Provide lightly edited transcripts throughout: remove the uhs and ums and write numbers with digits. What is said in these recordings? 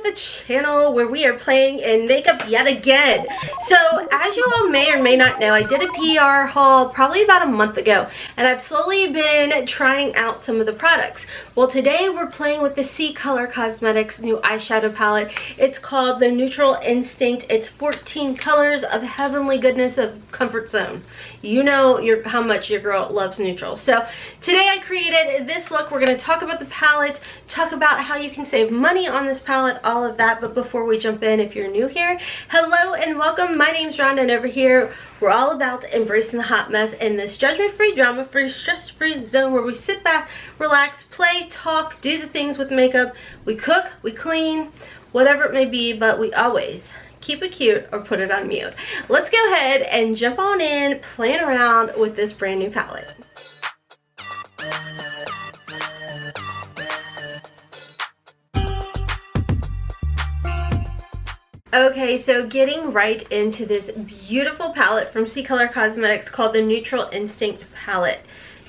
the channel where we are playing in makeup yet again. So as you all may or may not know, I did a PR haul probably about a month ago, and I've slowly been trying out some of the products. Well, today we're playing with the CColor Cosmetics new eyeshadow palette. It's called the Neutral Instinct. It's 14 colors of heavenly goodness of comfort zone. You know how much your girl loves neutral. So today I created this look. We're going to talk about the palette, talk about how you can save money on this palette, all of that. But before we jump in, if you're new here, hello and welcome. My name's Rhonda, and over here we're all about embracing the hot mess in this judgment-free, drama-free, stress-free zone where we sit back, relax, play, talk, do the things with makeup. We cook, we clean, whatever it may be, but we always keep it cute or put it on mute. Let's go ahead and jump on in, playing around with this brand new palette. Okay, so getting right into this beautiful palette from CColor Cosmetics called the Neutral Instinct palette.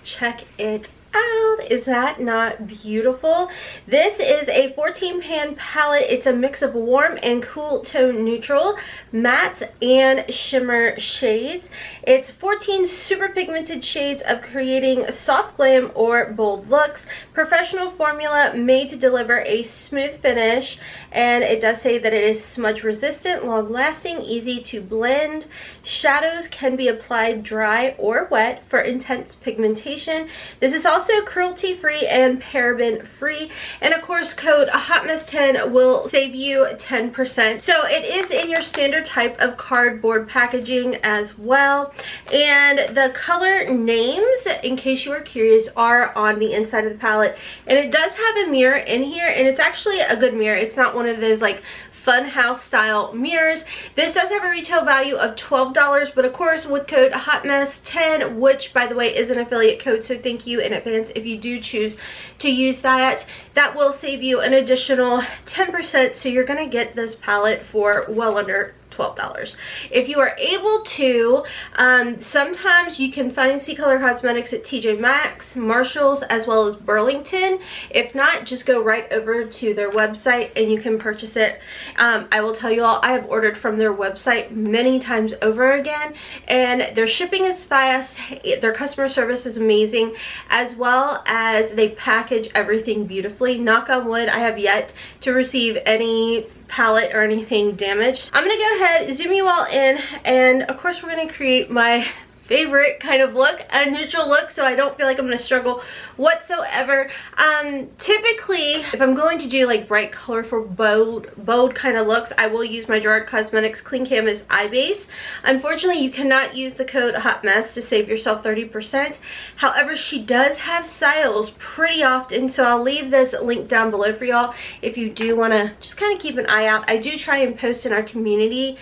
Check it out. Is that not beautiful? This is a 14 pan palette. It's a mix of warm and cool tone neutral, matte and shimmer shades. It's 14 super pigmented shades of creating soft glam or bold looks. Professional formula made to deliver a smooth finish, and it does say that it is smudge resistant, long lasting, easy to blend. Shadows can be applied dry or wet for intense pigmentation. This is also cruelty free and paraben free, and of course code HOTMESS10 will save you 10%. So it is in your standard type of cardboard packaging as well, and the color names, in case you are curious, are on the inside of the palette. And it does have a mirror in here, and it's actually a good mirror. It's not one of those like fun house style mirrors. This does have a retail value of $12, but of course with code HOTMESS10, which by the way is an affiliate code, so thank you in advance if you do choose to use that, that will save you an additional 10%. So you're gonna get this palette for well under $12. If you are able to, sometimes you can find CColor Cosmetics at TJ Maxx, Marshalls, as well as Burlington. If not, just go right over to their website and you can purchase it. I will tell you all, I have ordered from their website many times over again, and their shipping is fast, their customer service is amazing, as well as they package everything beautifully. Knock on wood, I have yet to receive any palette or anything damaged. I'm gonna go ahead, zoom you all in, and of course we're gonna create my favorite kind of look, a neutral look, so I don't feel like I'm gonna struggle whatsoever. Typically, if I'm going to do like bright, colorful, bold kind of looks, I will use my Gerard Cosmetics Clean Canvas Eye Base. Unfortunately, you cannot use the code HOTMESS to save yourself 30%. However, she does have styles pretty often, so I'll leave this link down below for y'all if you do want to just kind of keep an eye out. I do try and post in our community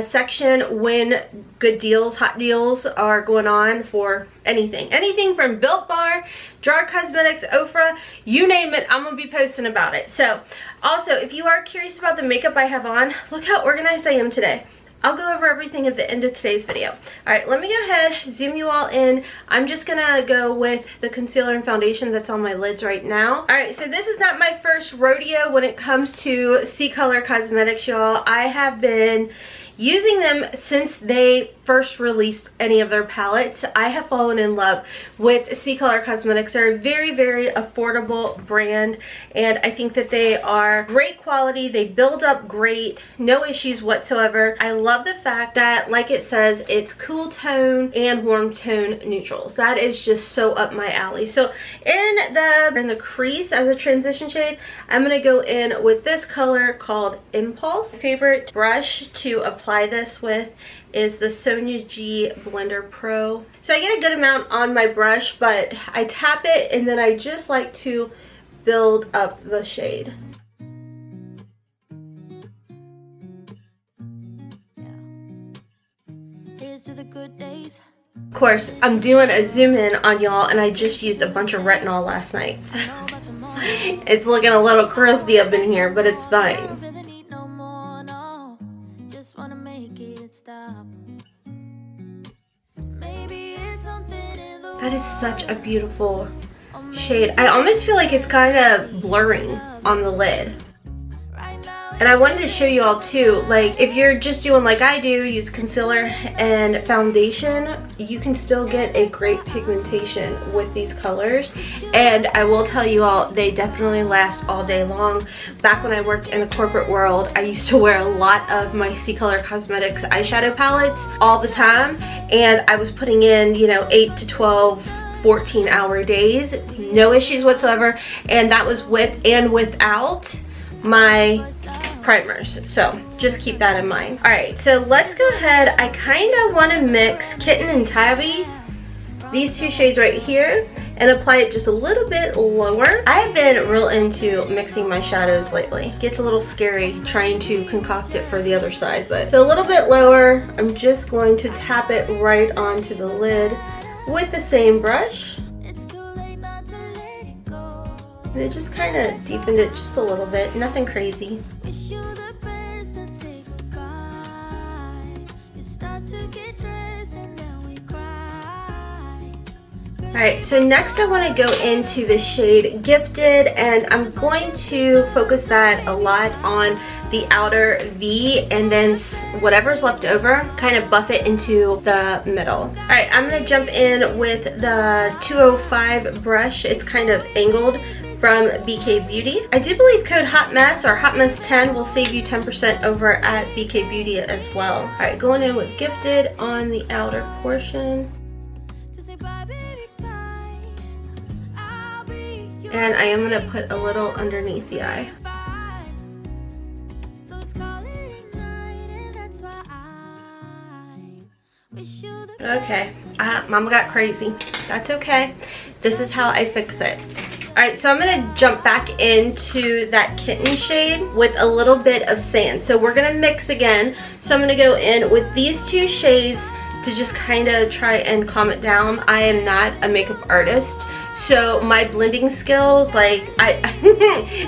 section when good deals, hot deals are going on for anything from Built Bar, Gerard Cosmetics, OFRA, you name it, I'm gonna be posting about it. So also, if you are curious about the makeup I have on, look how organized I am today. I'll go over everything at the end of today's video. Alright, let me go ahead, zoom you all in. I'm just gonna go with the concealer and foundation that's on my lids right now. Alright, so this is not my first rodeo when it comes to CColor Cosmetics, y'all. I have been using them since they first released any of their palettes. I have fallen in love with CColor Cosmetics. They're a very, very affordable brand, and I think that they are great quality. They build up great, no issues whatsoever. I love the fact that, like it says, it's cool tone and warm tone neutrals. That is just so up my alley. So in the crease as a transition shade, I'm gonna go in with this color called Impulse. My favorite brush to apply this with is the Sonia G Blender Pro. So I get a good amount on my brush, but I tap it and then I just like to build up the shade. Of course, I'm doing a zoom in on y'all, and I just used a bunch of retinol last night. It's looking a little crusty up in here, but it's fine. That is such a beautiful shade. I almost feel like it's kind of blurring on the lid. And I wanted to show you all too, like if you're just doing like I do, use concealer and foundation, you can still get a great pigmentation with these colors. And I will tell you all, they definitely last all day long. Back when I worked in the corporate world, I used to wear a lot of my CColor Cosmetics eyeshadow palettes all the time, and I was putting in, you know, 8 to 12 14-hour days, no issues whatsoever, and that was with and without my primers. So just keep that in mind. All right, so let's go ahead. I kind of want to mix Kitten and Tabby, these two shades right here, and apply it just a little bit lower. I've been real into mixing my shadows lately. Gets a little scary trying to concoct it for the other side, but so a little bit lower. I'm just going to tap it right onto the lid with the same brush. And it just kind of deepened it just a little bit, nothing crazy. Alright, so next I want to go into the shade Gifted, and I'm going to focus that a lot on the outer V, and then whatever's left over, kind of buff it into the middle. Alright, I'm going to jump in with the 205 brush. It's kind of angled, from BK Beauty. I do believe code HOTMESS or HOTMESS10 will save you 10% over at BK Beauty as well. Alright, going in with Gifted on the outer portion. And I am going to put a little underneath the eye. Okay, Mama got crazy. That's okay. This is how I fix it. Alright, so I'm going to jump back into that Kitten shade with a little bit of sand. So we're going to mix again. So I'm going to go in with these two shades to just kind of try and calm it down. I am not a makeup artist, so my blending skills, like the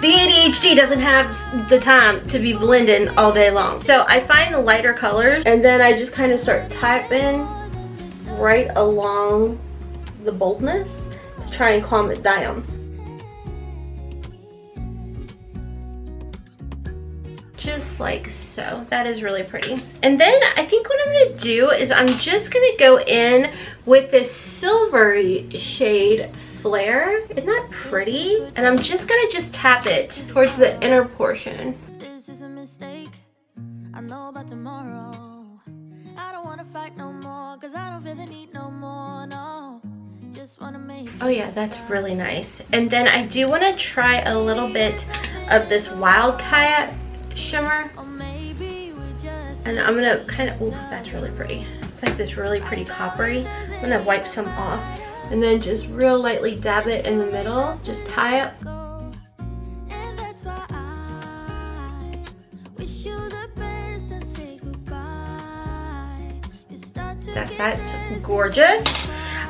ADHD doesn't have the time to be blending all day long. So I find the lighter colors and then I just kind of start tapping right along the boldness to try and calm it down. Just like so. That is really pretty. And then I think what I'm going to do is I'm just going to go in with this silvery shade Flare. Isn't that pretty? And I'm just going to just tap it towards the inner portion. This is a mistake. I know about tomorrow. I don't want to fight no more because I don't feel the need no more. No. Just want to make. Oh yeah, that's really nice. And then I do want to try a little bit of this Wildcat shimmer, and I'm gonna kind of, ooh, that's really pretty. It's like this really pretty coppery. I'm gonna wipe some off and then just real lightly dab it in the middle, just tie up. That's gorgeous.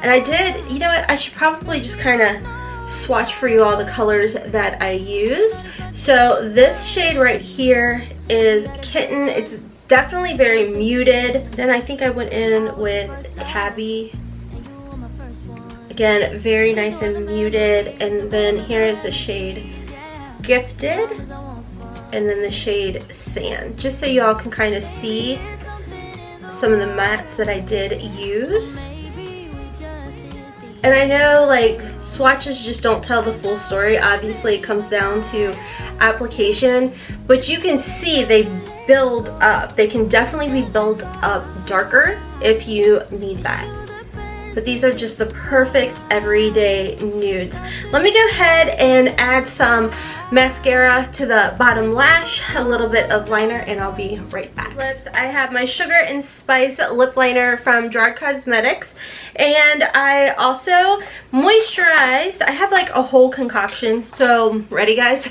And I did, you know what, I should probably just kind of swatch for you all the colors that I used. So this shade right here is Kitten. It's definitely very muted. Then I think I went in with Tabby. Again, very nice and muted. And then here is the shade Gifted. And then the shade Sand. Just so y'all can kind of see some of the mattes that I did use. And I know, like, swatches just don't tell the full story. Obviously it comes down to application, but you can see they build up. They can definitely be built up darker if you need that. But these are just the perfect everyday nudes. Let me go ahead and add some mascara to the bottom lash, a little bit of liner, and I'll be right back. Lips, I have my Sugar and Spice lip liner from Gerard Cosmetics, and I also moisturized. I have like a whole concoction, so ready guys?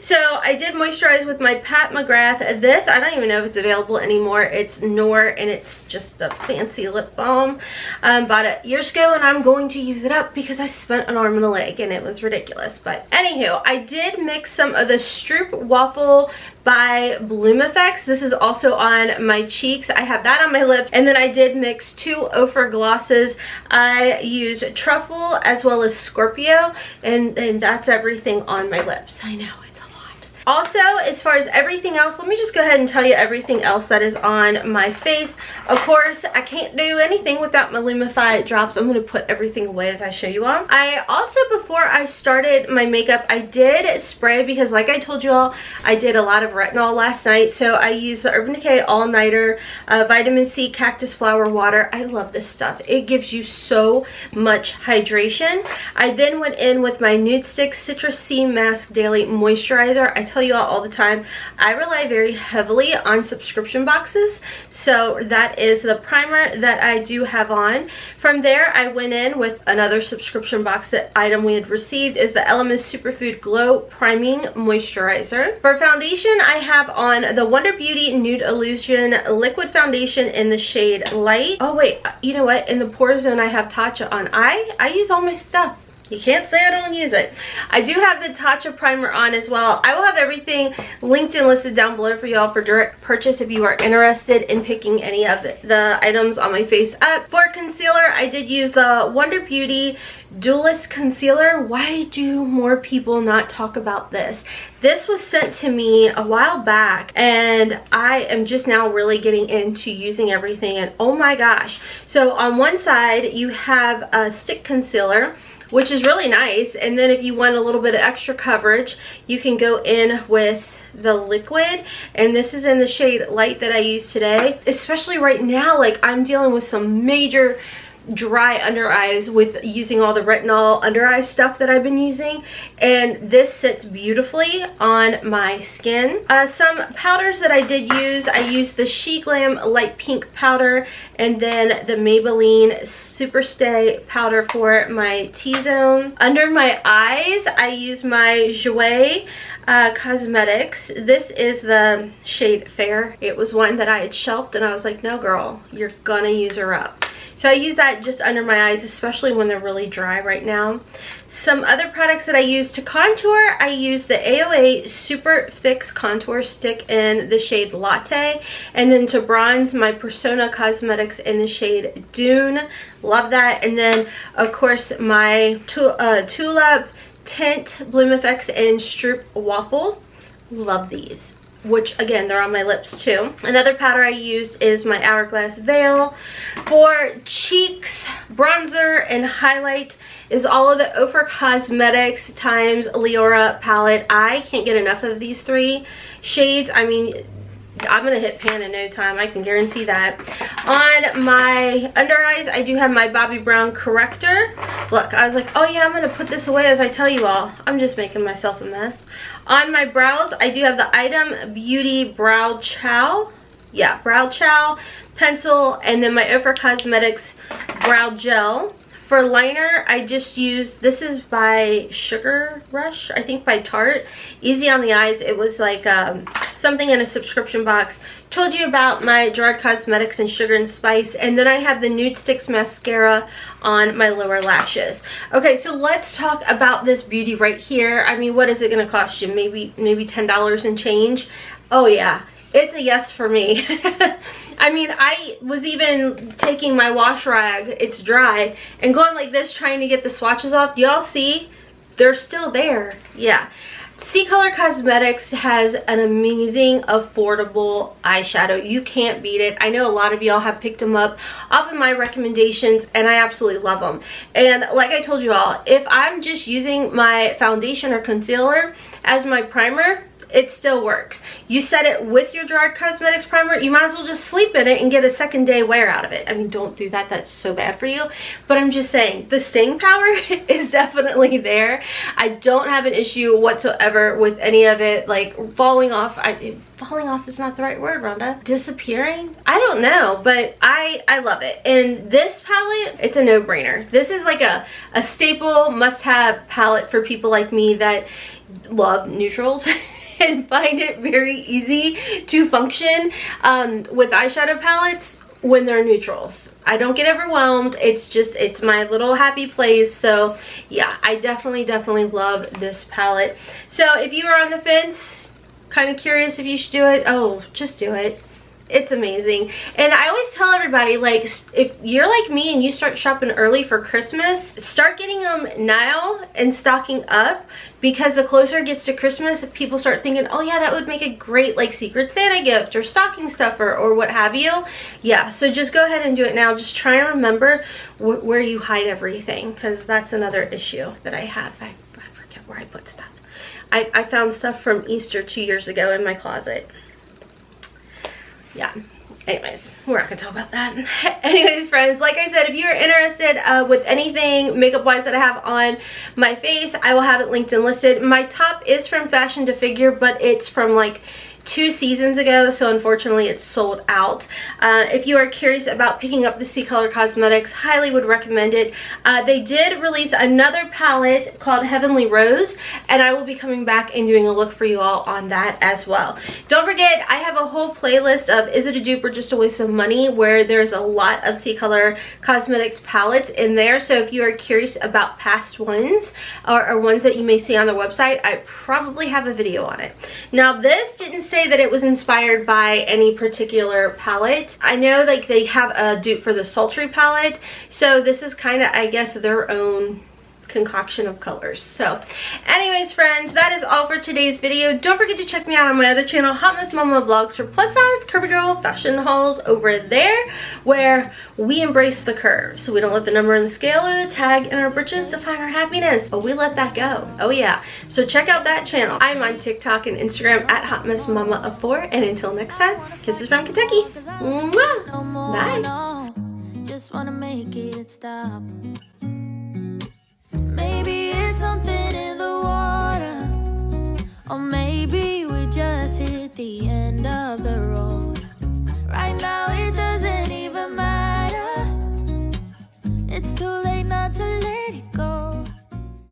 So I did moisturize with my Pat McGrath. This, I don't even know if it's available anymore. It's Noor, and it's just a fancy lip balm. Bought it years ago, and I'm going to use it up because I spent an arm and a leg and it was ridiculous. But anywho, I did mix some of the Stroop Waffle by Bloom Effects. This is also on my cheeks. I have that on my lip, and then I did mix two OFRA glosses. I used Truffle as well as Scorpio, and that's everything on my lips. I know it's a lot. Also, as far as everything else, let me just go ahead and tell you everything else that is on my face. Of course, I can't do anything without my Lumify drops. I'm going to put everything away as I show you all. I also, before I started my makeup, I did spray because like I told you all, I did a lot of retinol last night. So I used the Urban Decay All Nighter Vitamin C Cactus Flower Water. I love this stuff. It gives you so much hydration. I then went in with my Nude STIX Citrus C Mask Daily Moisturizer. I tell you all the time, I rely very heavily on subscription boxes. So that is the primer that I do have on. From there, I went in with another subscription box. That item we had received is the Elements Superfood Glow Priming Moisturizer. For foundation, I have on the Wonder Beauty Nude Illusion Liquid Foundation in the shade Light. Oh wait, you know what? In the Pore Zone, I have Tatcha on. I use all my stuff. You can't say I don't use it. I do have the Tatcha primer on as well. I will have everything linked and listed down below for y'all for direct purchase if you are interested in picking any of the items on my face up. For concealer, I did use the Wonder Beauty Duelist Concealer. Why do more people not talk about this? This was sent to me a while back and I am just now really getting into using everything, and oh my gosh. So on one side you have a stick concealer, which is really nice, and then if you want a little bit of extra coverage, you can go in with the liquid, and this is in the shade Light that I use today. Especially right now, like I'm dealing with some major dry under eyes with using all the retinol under eye stuff that I've been using, and this sits beautifully on my skin. Some powders that I did use, I used the She Glam Light Pink powder and then the Maybelline Super Stay powder for my T-zone. Under my eyes, I use my HOTMESS Cosmetics. This is the shade Fair. It was one that I had shelved and I was like, no girl, you're gonna use her up. So I use that just under my eyes, especially when they're really dry right now. Some other products that I use to contour, I use the AOA Super Fix Contour Stick in the shade Latte. And then to bronze, my Persona Cosmetics in the shade Dune. Love that. And then, of course, my Tulip Tint Bloom Effects in Stroop Waffle. Love these. Which again, they're on my lips too. Another powder I used is my Hourglass Veil. For cheeks, bronzer, and highlight is all of the OFRA Cosmetics times Leora palette. I can't get enough of these three shades. I mean, I'm gonna hit pan in no time, I can guarantee that. On my under eyes, I do have my Bobbi Brown corrector. Look, I was like, oh yeah, I'm gonna put this away as I tell you all. I'm just making myself a mess. On my brows, I do have the Item Beauty Brow Chow. Yeah, Brow Chow pencil, and then my OFRA Cosmetics Brow Gel. For liner, I just used, this is by Sugar Rush, I think by Tarte. Easy on the eyes. It was like something in a subscription box. Told you about my Gerard Cosmetics and Sugar and Spice. And then I have the Nude STIX Mascara on my lower lashes. Okay, so let's talk about this beauty right here. I mean, what is it going to cost you? Maybe $10 and change? Oh yeah, it's a yes for me. I mean, I was even taking my wash rag, it's dry, and going like this trying to get the swatches off. Do y'all see? They're still there. Yeah. CColor Cosmetics has an amazing, affordable eyeshadow. You can't beat it. I know a lot of y'all have picked them up off of my recommendations, and I absolutely love them. And like I told you all, if I'm just using my foundation or concealer as my primer, it still works. You set it with your Gerard Cosmetics primer, you might as well just sleep in it and get a second day wear out of it. I mean, don't do that, that's so bad for you. But I'm just saying, the staying power is definitely there. I don't have an issue whatsoever with any of it, like falling off. Falling off is not the right word, Rhonda. Disappearing? I don't know, but I love it. And this palette, it's a no-brainer. This is like a staple must-have palette for people like me that love neutrals. And find it very easy to function with eyeshadow palettes when they're neutrals. I don't get overwhelmed. It's my little happy place. So yeah, I definitely love this palette. So if you are on the fence, kind of curious if you should do it, oh, just do it. It's amazing. And I always tell everybody, like, if you're like me and you start shopping early for Christmas, start getting them now and stocking up, because the closer it gets to Christmas, people start thinking, oh yeah, that would make a great like Secret Santa gift or stocking stuffer or what have you. Yeah, so just go ahead and do it now. Just try and remember where you hide everything, because that's another issue that I have. I forget where I put stuff. I found stuff from Easter 2 years ago in my closet. Yeah, anyways, we're not gonna talk about that. Anyways, friends, like I said, if you're interested with anything makeup wise that I have on my face, I will have it linked and listed. My top is from Fashion to Figure, but it's from like 2 seasons ago, so unfortunately it's sold out. If you are curious about picking up the CColor Cosmetics, highly would recommend it. They did release another palette called Heavenly Rose, and I will be coming back and doing a look for you all on that as well. Don't forget, I have a whole playlist of Is It a Dupe or Just a Waste of Money, where there's a lot of CColor Cosmetics palettes in there. So if you are curious about past ones or ones that you may see on the website, I probably have a video on it. Now, this didn't say that it was inspired by any particular palette. I know like they have a dupe for the Sultry palette, so this is kind of, I guess, their own concoction of colors. So anyways, friends, that is all for today's video. Don't forget to check me out on my other channel, Hot Mess Mama Vlogs, for plus size curvy girl fashion hauls over there, where we embrace the curves. We don't let the number on the scale or the tag in our britches define our happiness, but we let that go. Oh yeah, so check out that channel. I'm on TikTok and Instagram at hotmessmomma4, and until next time, kisses from Kentucky. Mwah! Bye. Just wanna make it stop. Maybe it's something